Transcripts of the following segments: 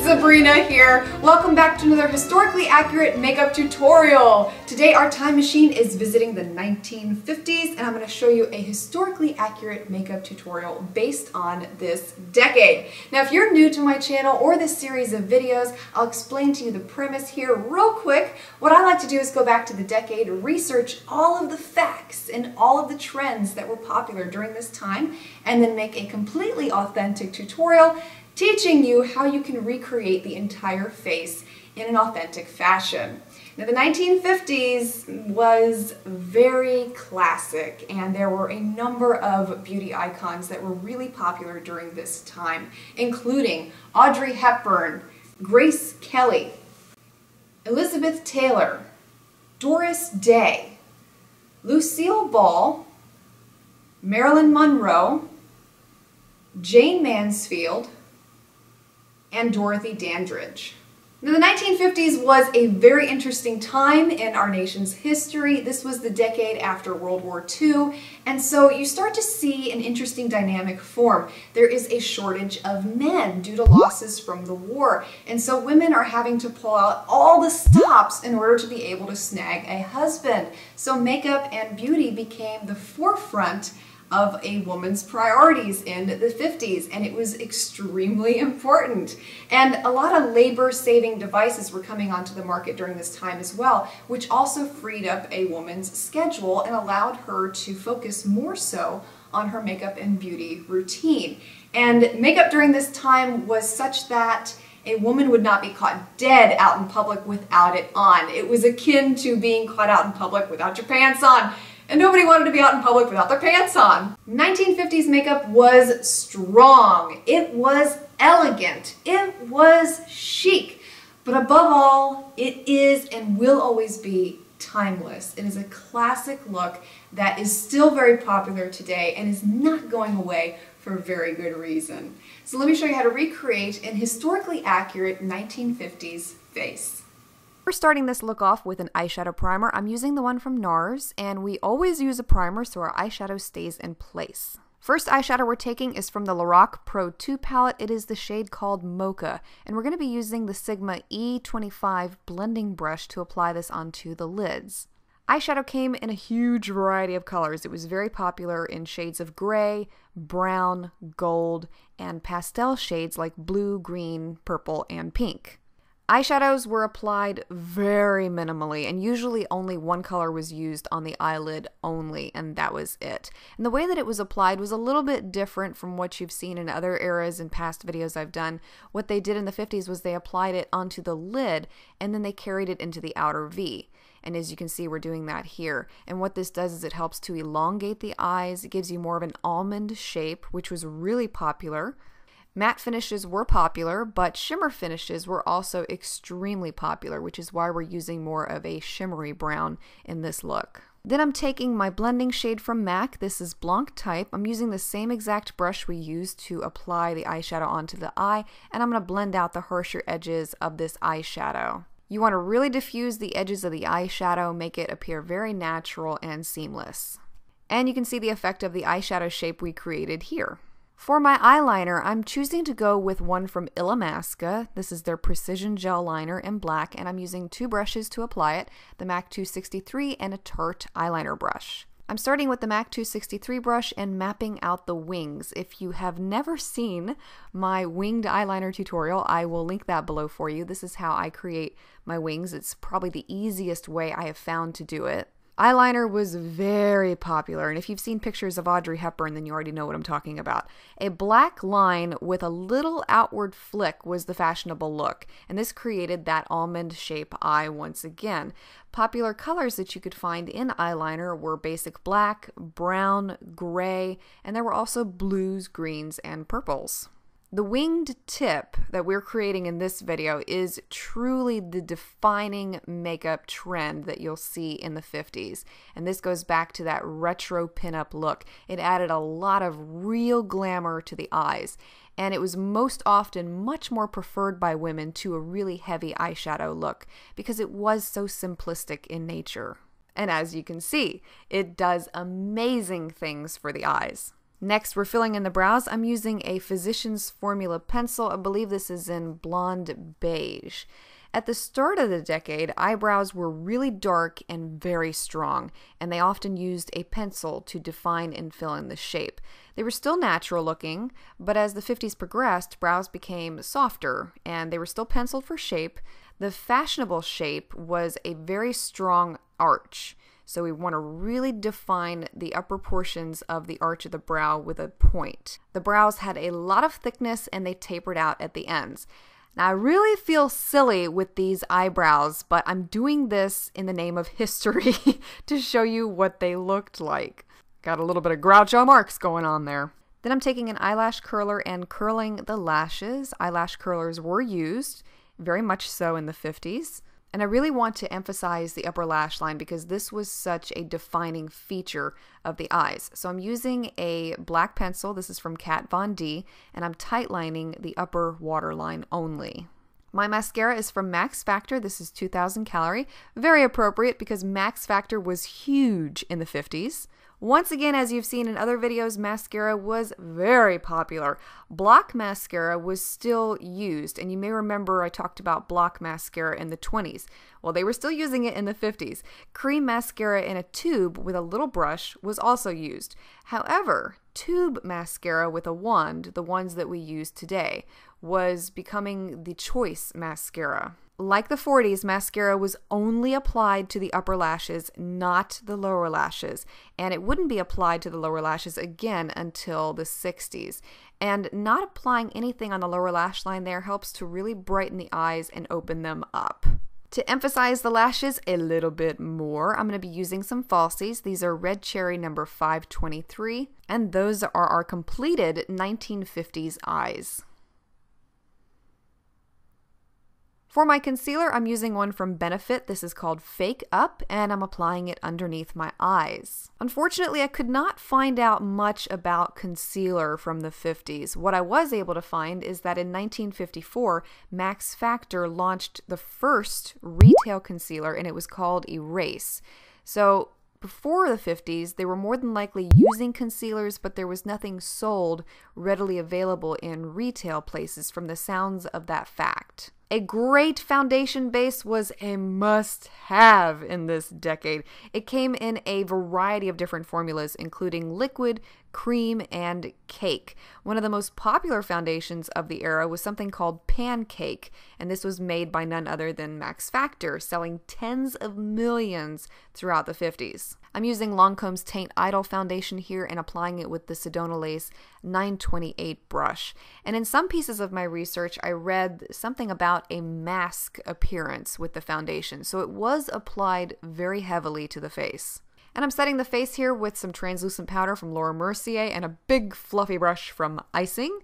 Sabrina here. Welcome back to another historically accurate makeup tutorial. Today our time machine is visiting the 1950s and I'm going to show you a historically accurate makeup tutorial based on this decade. Now if you're new to my channel or this series of videos, I'll explain to you the premise here real quick. What I like to do is go back to the decade, research all of the facts and all of the trends that were popular during this time, and then make a completely authentic tutorial teaching you how you can recreate the entire face in an authentic fashion. Now the 1950s was very classic and there were a number of beauty icons that were really popular during this time, including Audrey Hepburn, Grace Kelly, Elizabeth Taylor, Doris Day, Lucille Ball, Marilyn Monroe, Jane Mansfield, and Dorothy Dandridge. Now, the 1950s was a very interesting time in our nation's history. This was the decade after World War II, and so you start to see an interesting dynamic form. There is a shortage of men due to losses from the war, and so women are having to pull out all the stops in order to be able to snag a husband. So makeup and beauty became the forefront of a woman's priorities in the 50s, and it was extremely important. And a lot of labor-saving devices were coming onto the market during this time as well, which also freed up a woman's schedule and allowed her to focus more so on her makeup and beauty routine. And makeup during this time was such that a woman would not be caught dead out in public without it on. It was akin to being caught out in public without your pants on. And nobody wanted to be out in public without their pants on. 1950s makeup was strong. It was elegant. It was chic. But above all, it is and will always be timeless. It is a classic look that is still very popular today and is not going away for a very good reason. So let me show you how to recreate an historically accurate 1950s face. We're starting this look off with an eyeshadow primer. I'm using the one from NARS, and we always use a primer so our eyeshadow stays in place. First eyeshadow we're taking is from the LORAC2 Pro Palette. It is the shade called Mocha, and we're going to be using the Sigma E25 blending brush to apply this onto the lids. Eyeshadow came in a huge variety of colors. It was very popular in shades of gray, brown, gold, and pastel shades like blue, green, purple, and pink. Eyeshadows were applied very minimally, and usually only one color was used on the eyelid only, and that was it. And the way that it was applied was a little bit different from what you've seen in other eras and past videos I've done. What they did in the 50s was they applied it onto the lid, and then they carried it into the outer V. And as you can see, we're doing that here. And what this does is it helps to elongate the eyes. It gives you more of an almond shape, which was really popular. Matte finishes were popular, but shimmer finishes were also extremely popular, which is why we're using more of a shimmery brown in this look. Then I'm taking my blending shade from MAC. This is Blanc Type. I'm using the same exact brush we used to apply the eyeshadow onto the eye, and I'm going to blend out the harsher edges of this eyeshadow. You want to really diffuse the edges of the eyeshadow, make it appear very natural and seamless. And you can see the effect of the eyeshadow shape we created here. For my eyeliner, I'm choosing to go with one from Illamasqua. This is their Precision Gel Liner in black, and I'm using two brushes to apply it, the MAC 263 and a Tarte eyeliner brush. I'm starting with the MAC 263 brush and mapping out the wings. If you have never seen my winged eyeliner tutorial, I will link that below for you. This is how I create my wings. It's probably the easiest way I have found to do it. Eyeliner was very popular, and if you've seen pictures of Audrey Hepburn, then you already know what I'm talking about. A black line with a little outward flick was the fashionable look, and this created that almond shape eye once again. Popular colors that you could find in eyeliner were basic black, brown, gray, and there were also blues, greens, and purples. The winged tip that we're creating in this video is truly the defining makeup trend that you'll see in the 50s. And this goes back to that retro pinup look. It added a lot of real glamour to the eyes. And it was most often much more preferred by women to a really heavy eyeshadow look because it was so simplistic in nature. And as you can see, it does amazing things for the eyes. Next, we're filling in the brows. I'm using a Physicians Formula pencil. I believe this is in Blonde-Beige. At the start of the decade, eyebrows were really dark and very strong, and they often used a pencil to define and fill in the shape. They were still natural looking, but as the 50s progressed, brows became softer, and they were still penciled for shape. The fashionable shape was a very strong arch. So we want to really define the upper portions of the arch of the brow with a point. The brows had a lot of thickness and they tapered out at the ends. Now I really feel silly with these eyebrows, but I'm doing this in the name of history to show you what they looked like. Got a little bit of Groucho Marx going on there. Then I'm taking an eyelash curler and curling the lashes. Eyelash curlers were used, very much so in the 50s. And I really want to emphasize the upper lash line because this was such a defining feature of the eyes. So I'm using a black pencil, this is from Kat Von D, and I'm tightlining the upper waterline only. My mascara is from Max Factor, this is 2000 Calorie. Very appropriate because Max Factor was huge in the 50s. Once again, as you've seen in other videos, mascara was very popular. Block mascara was still used, and you may remember I talked about block mascara in the 20s. Well, they were still using it in the 50s. Cream mascara in a tube with a little brush was also used. However, tube mascara with a wand, the ones that we use today, was becoming the choice mascara. Like the 40s, mascara was only applied to the upper lashes, not the lower lashes, and it wouldn't be applied to the lower lashes again until the 60s. And not applying anything on the lower lash line there helps to really brighten the eyes and open them up. To emphasize the lashes a little bit more, I'm going to be using some falsies. These are Red Cherry number 523, and those are our completed 1950s eyes. For my concealer, I'm using one from Benefit. This is called Fake Up, and I'm applying it underneath my eyes. Unfortunately, I could not find out much about concealer from the 50s. What I was able to find is that in 1954, Max Factor launched the first retail concealer, and it was called Erase. So before the 50s, they were more than likely using concealers, but there was nothing sold readily available in retail places from the sounds of that fact. A great foundation base was a must-have in this decade. It came in a variety of different formulas, including liquid, cream, and cake. One of the most popular foundations of the era was something called Pancake, and this was made by none other than Max Factor, selling tens of millions throughout the 50s. I'm using Lancome's Teinte Idole foundation here and applying it with the Sedona Lace 928 brush. And in some pieces of my research, I read something about a mask appearance with the foundation, so it was applied very heavily to the face. And I'm setting the face here with some translucent powder from Laura Mercier and a big fluffy brush from Icing.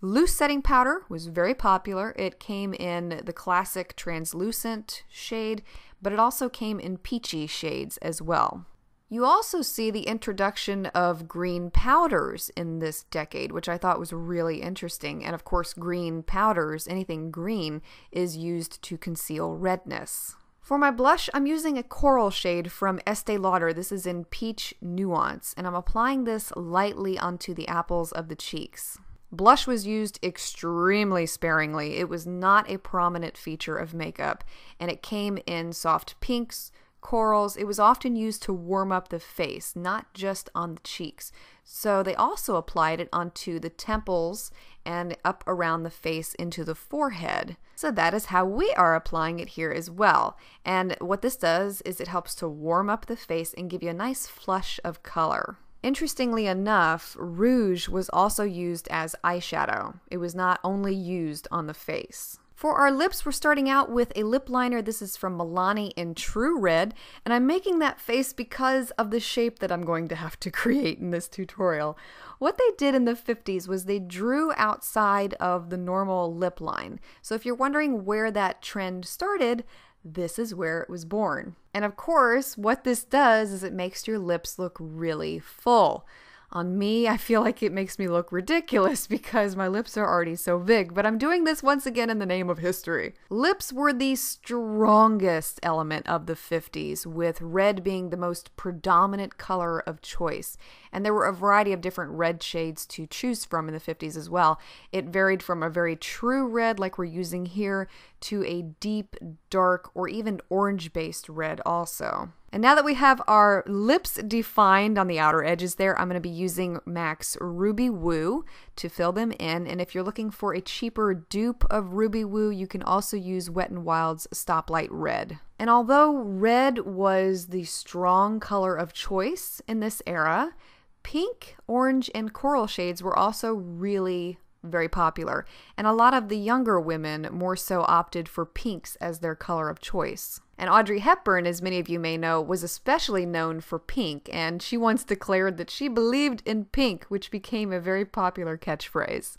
Loose setting powder was very popular. It came in the classic translucent shade, but it also came in peachy shades as well. You also see the introduction of green powders in this decade, which I thought was really interesting. And of course, green powders, anything green, is used to conceal redness. For my blush, I'm using a coral shade from Estee Lauder. This is in Peach Nuance, and I'm applying this lightly onto the apples of the cheeks. Blush was used extremely sparingly. It was not a prominent feature of makeup, and it came in soft pinks, corals. It was often used to warm up the face, not just on the cheeks. So they also applied it onto the temples and up around the face into the forehead. So that is how we are applying it here as well. And what this does is it helps to warm up the face and give you a nice flush of color. Interestingly enough, rouge was also used as eyeshadow. It was not only used on the face. For our lips, we're starting out with a lip liner. This is from Milani in True Red, and I'm making that face because of the shape that I'm going to have to create in this tutorial. What they did in the 50s was they drew outside of the normal lip line. So if you're wondering where that trend started, this is where it was born. And of course, what this does is it makes your lips look really full. On me, I feel like it makes me look ridiculous because my lips are already so big, but I'm doing this once again in the name of history. Lips were the strongest element of the 50s, with red being the most predominant color of choice. And there were a variety of different red shades to choose from in the 50s as well. It varied from a very true red like we're using here to a deep, dark, or even orange-based red also. And now that we have our lips defined on the outer edges there, I'm going to be using MAC's Ruby Woo to fill them in. And if you're looking for a cheaper dupe of Ruby Woo, you can also use Wet n Wild's Stoplight Red. And although red was the strong color of choice in this era, pink, orange, and coral shades were also really very popular, and a lot of the younger women more so opted for pinks as their color of choice. And Audrey Hepburn, as many of you may know, was especially known for pink, and she once declared that she believed in pink, which became a very popular catchphrase.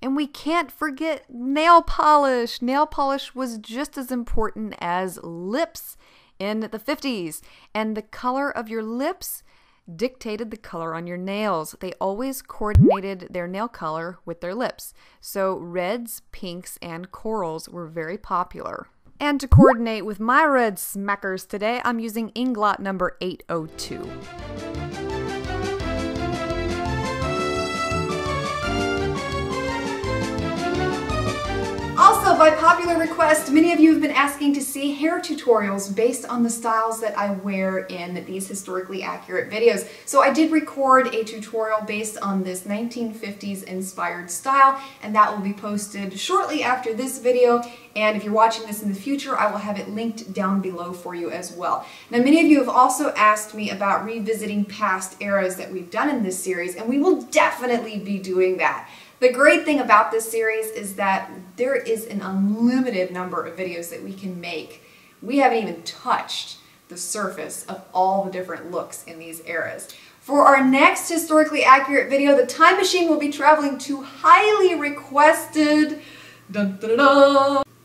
And we can't forget nail polish. Nail polish was just as important as lips in the 50s, and the color of your lips dictated the color on your nails. They always coordinated their nail color with their lips. So reds, pinks, and corals were very popular. And to coordinate with my red smackers today, I'm using Inglot number 802. Also, by popular request, many of you have been asking to see hair tutorials based on the styles that I wear in these historically accurate videos. So I did record a tutorial based on this 1950s inspired style, and that will be posted shortly after this video. And if you're watching this in the future, I will have it linked down below for you as well. Now, many of you have also asked me about revisiting past eras that we've done in this series, and we will definitely be doing that. The great thing about this series is that there is an unlimited number of videos that we can make. We haven't even touched the surface of all the different looks in these eras. For our next historically accurate video, the time machine will be traveling to highly requested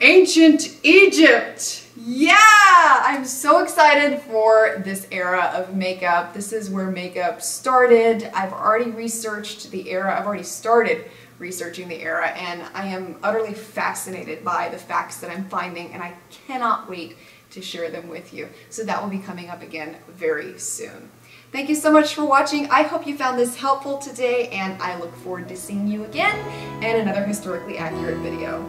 ancient Egypt. Yeah! I'm so excited for this era of makeup. This is where makeup started. I've already researched the era. I've already started researching the era, and I am utterly fascinated by the facts that I'm finding, and I cannot wait to share them with you. So that will be coming up again very soon. Thank you so much for watching. I hope you found this helpful today, and I look forward to seeing you again in another historically accurate video.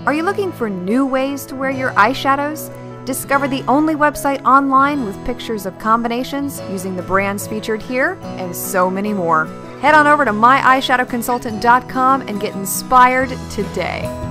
Are you looking for new ways to wear your eyeshadows? Discover the only website online with pictures of combinations using the brands featured here and so many more. Head on over to myeyeshadowconsultant.com and get inspired today.